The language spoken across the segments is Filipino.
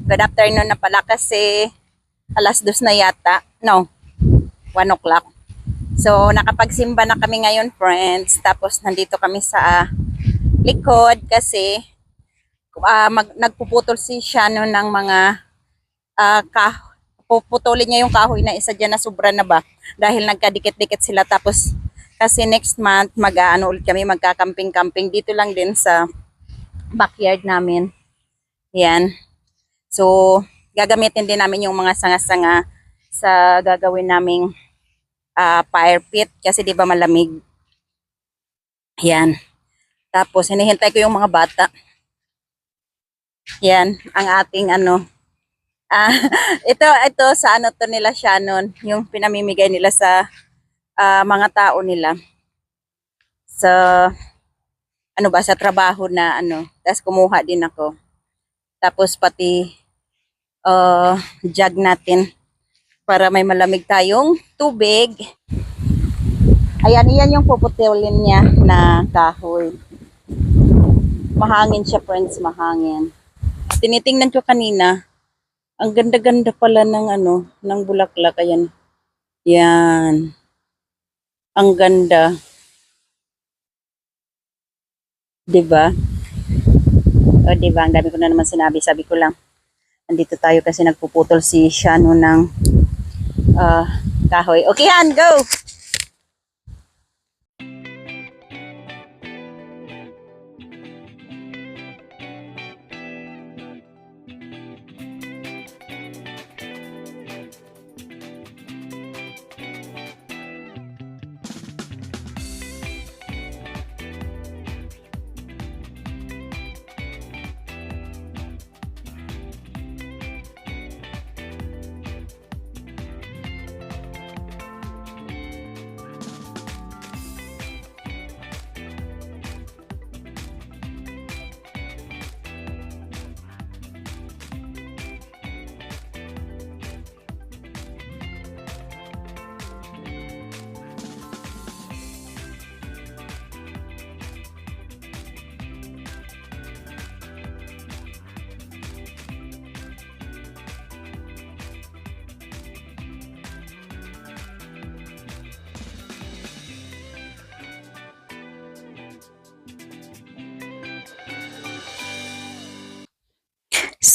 Good afternoon na pala kasi alas 2 na yata. No, 1 o'clock. So, nakapagsimba na kami ngayon, friends. Tapos, nandito kami sa likod kasi nagpuputol si Shannon ng mga puputulin niya yung kahoy na isa dyan na sobra na ba. Dahil nagkadikit-dikit sila. Tapos, kasi next month, ulit kami, magkakamping-camping dito lang din sa backyard namin. Yan. So, gagamitin din namin yung mga sanga-sanga sa gagawin naming fire pit kasi di ba malamig. Yan. Tapos, hinihintay ko yung mga bata. Yan, ang ating ito sa ano to nila Shannon, yung pinamimigay nila sa mga tao nila. Sa, sa trabaho na tapos kumuha din ako. Tapos pati jug natin para may malamig tayong tubig. Ayan, yan yung puputulin niya na kahoy. Mahangin siya, friends, mahangin. Tinitingnan ko kanina, ang ganda-ganda pala ng ng bulaklak. Ayan. Yan. Ang ganda. 'Di ba? O, 'di ba? Ang dami ko na naman sinabi. Sabi ko lang, andito tayo kasi nagpuputol si Shano ng kahoy. Okay, Han, go!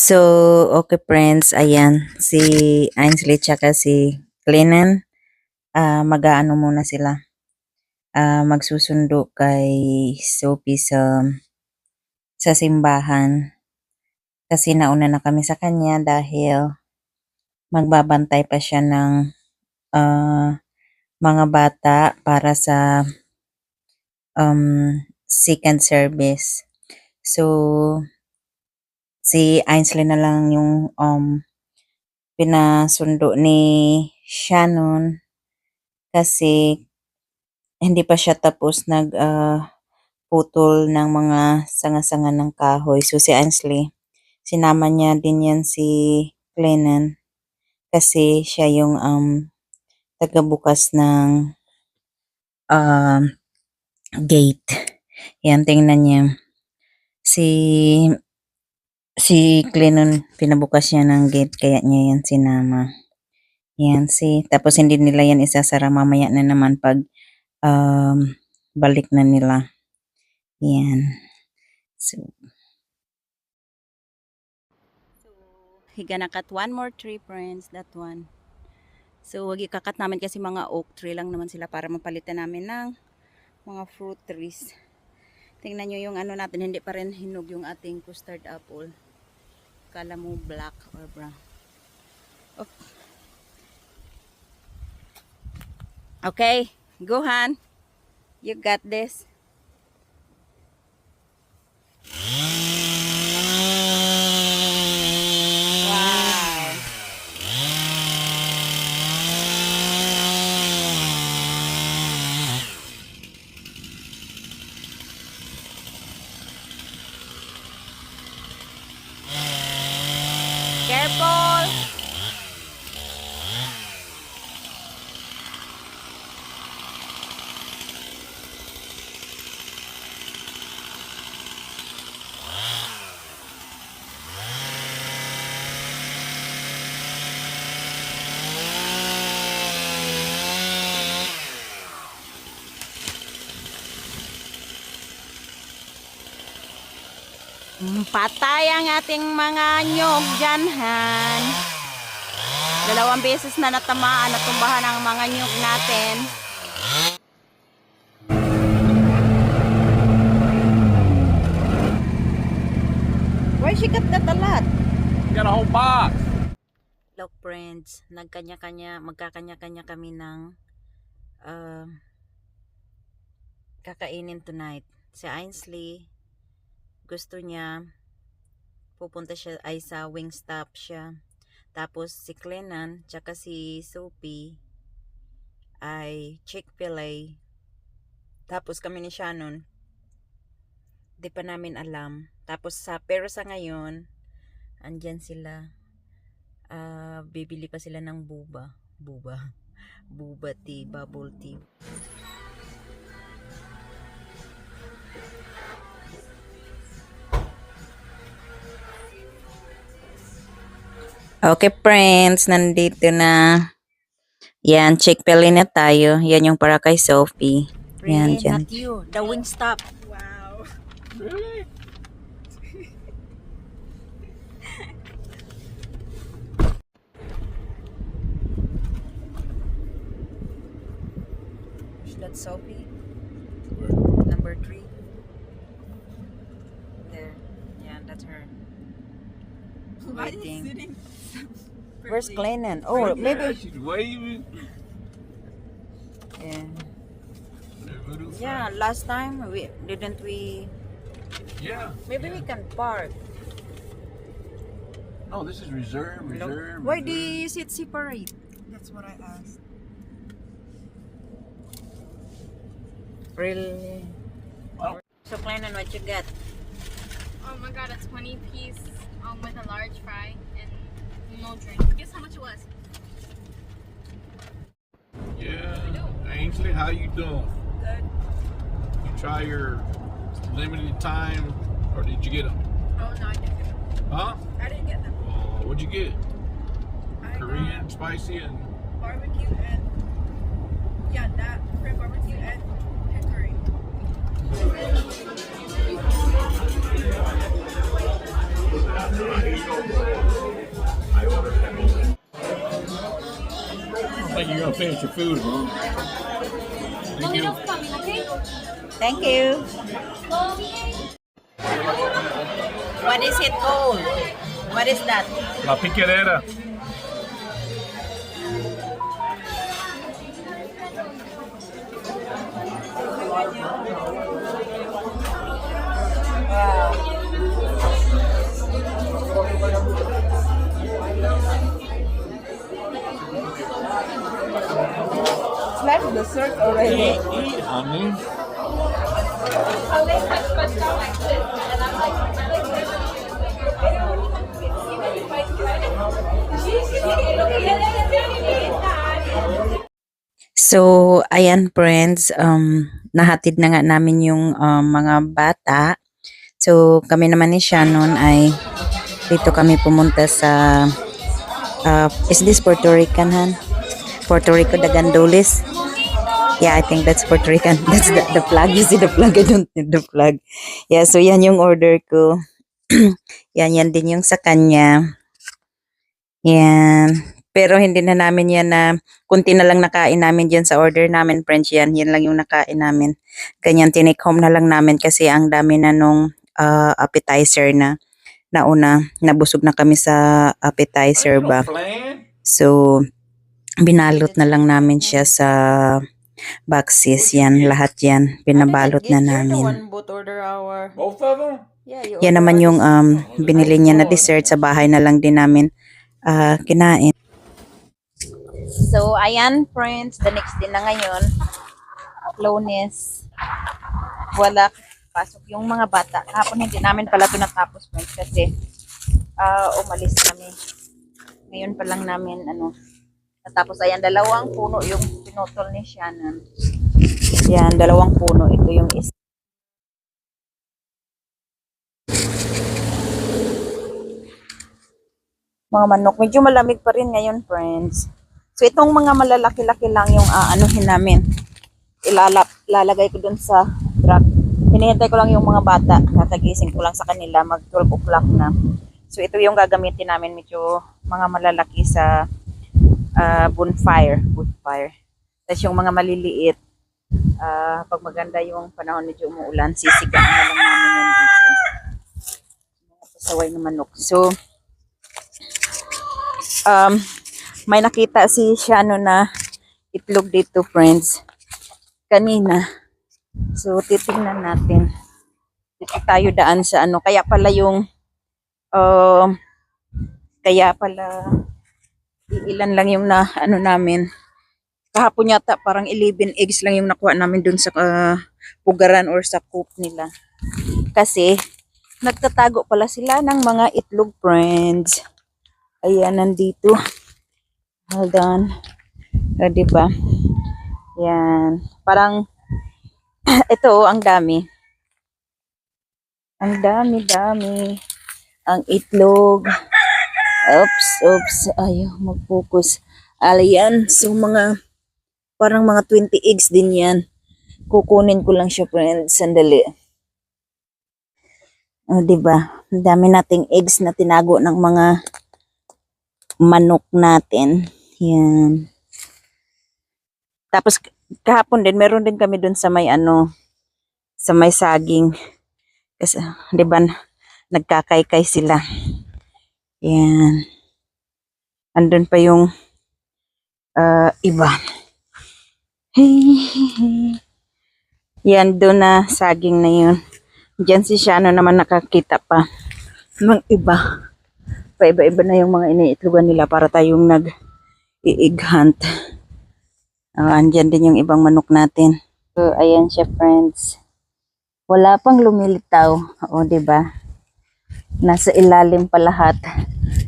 So, okay friends, ayan, si Ainsley tsaka si Glennon, mag-aano muna sila, magsusundo kay Sophie sa simbahan. Kasi nauna na kami sa kanya dahil magbabantay pa siya ng mga bata para sa second service. So, si Ainsley na lang yung pinasundo ni Shannon kasi hindi pa siya tapos putol ng mga sanga-sanga ng kahoy. So si Ainsley, sinama niya din yan si Glennon kasi siya yung tagabukas ng gate. Yan, tingnan niya. Si Glennon, pinabukas niya ng gate kaya niya yan sinama. Yan, tapos hindi nila yan isasara mamaya na naman pag balik na nila. Yan. So he gonna cut one more tree, friends, that one. So wag ikakat namin kasi mga oak tree lang naman sila para mapalitan namin ng mga fruit trees. Tingnan nyo yung natin, hindi pa rin hinog yung ating custard apple. Kala mo black or brown. Okay, go Han. You got this. Wow. Careful. Patay ang ating mga nyog dyanhan. 2 beses na natamaan, natumbahan ang mga nyog natin. Why she got that a lot? Got a whole box. Look friends, magkakanya-kanya kami ng kakainin tonight. Si Ainsley, gusto niya pupunta siya ay sa Wingstop siya. Tapos si Clenan, tsaka si Sophie ay Chick-fil-A. Tapos kami ni Shannon, di pa namin alam. Tapos pero sa ngayon, andyan sila. Bibili pa sila ng boba tea, bubble tea. Okay friends, nandito na. Yan, Chick-fil-A na tayo. Yan yung para kay Sophie. Yan, dyan. Not you, the Wingstop. Wow. Really? That's Sophie. Number 3. There. Yeah, that's her. Waiting. Where's Clenan? Oh, Right maybe. there, she's waving. Yeah. Yeah, last time we. Yeah. Maybe we can park. Oh, this is reserved. Why do you sit separate? That's what I asked. Really? Oh. So Clenan, what you got? I got a 20-piece with a large fry and no drink. Guess how much it was? Yeah. Ainsley, how you doing? Good. You try your limited time, or did you get them? Oh no, I didn't get them. Huh? I didn't get them. What'd you get? I Korean, spicy, and got barbecue and that Korean barbecue and hickory. I think you're gonna finish your food, huh? Thank you. Thank you. What is it called? What is that? La piquerera. It's like dessert already. Eat, honey. So, ayan friends, nahatid na nga namin yung mga bata. So, kami naman ni Shannon ay dito kami pumunta sa is this Puerto Rican, han? Puerto Rico, the Gandolis. Yeah, I think that's Puerto Rican. That's the flag. You see the flag? I don't need the flag. Yeah, so yan yung order ko. yan din yung sa kanya. Yan. Pero hindi na namin yan na, kunti na lang nakain namin dyan sa order namin, friends. Yan lang yung nakain namin. Ganyan, tinake home na lang namin kasi ang dami na nung appetizer na nauna. Nabusog na kami sa appetizer ba. So, binalot na lang namin siya sa boxes. Yan, lahat yan. Binabalot na namin. Both of them? Yan naman yung binili niya na dessert. Sa bahay na lang din namin kinain. So, ayan friends, the next day na ngayon, Lunes, wala pasok yung mga bata. Hapon hindi namin pala ito natapos friends kasi umalis kami. Ngayon pa lang namin natapos. Ayan, 2 puno yung pinutol ni Shannon. Yan, 2 puno. Ito yung isa. Mga manok. Medyo malamig pa rin ngayon, friends. So, itong mga malalaki-laki lang yung aanuhin namin. Lalagay ko dun sa truck. hinihintay ko lang yung mga bata. Kakagising ko lang sa kanila. Mag 12 o'clock na. So, ito yung gagamitin namin. Medyo mga malalaki sa bonfire. Tapos yung mga maliliit, pag maganda yung panahon, medyo umuulan, sisigaan na lang namin yan dito. Mga pasaway na manok. So, may nakita si Shano na itlog dito, friends. Kanina. So, titingnan natin. Dito tayo daan sa ano. Kaya pala ilan lang yung na ano namin. Kahapon yata parang 11 eggs lang yung nakuha namin dun sa pugaran or sa coop nila. Kasi nagtatago pala sila ng mga itlog, friends. Ayan, nandito. Hold on. Diba? Yan. Parang ito, ang dami. Ang dami. Ang itlog. Oops. Ayaw mag-focus. Ayan. So, parang mga 20 eggs din yan. Kukunin ko lang siya, friends. Sandali. Diba? Ang dami nating eggs na tinago ng mga manok natin. Yan. Tapos, kahapon din, meron din kami dun sa may sa may saging. Kasi, diba, nagkakaykay sila. Yan. Andun pa yung iba. Yan, doon na saging na yun. Diyan si Shano naman nakakita pa ng iba. Paiba-iba na yung mga iniitlogan nila para tayong nag-i-egg hunt. Andyan din yung ibang manok natin. So, ayan siya, friends. Wala pang lumilitaw. O, diba? Nasa ilalim pa lahat.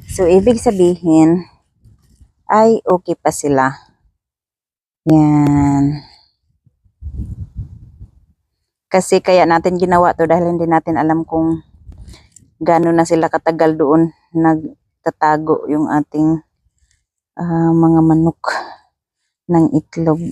So, ibig sabihin, ay okay pa sila. Yan. Kasi kaya natin ginawa to dahil hindi natin alam kung gaano na sila katagal doon nagtatago yung ating mga manok ng itlog.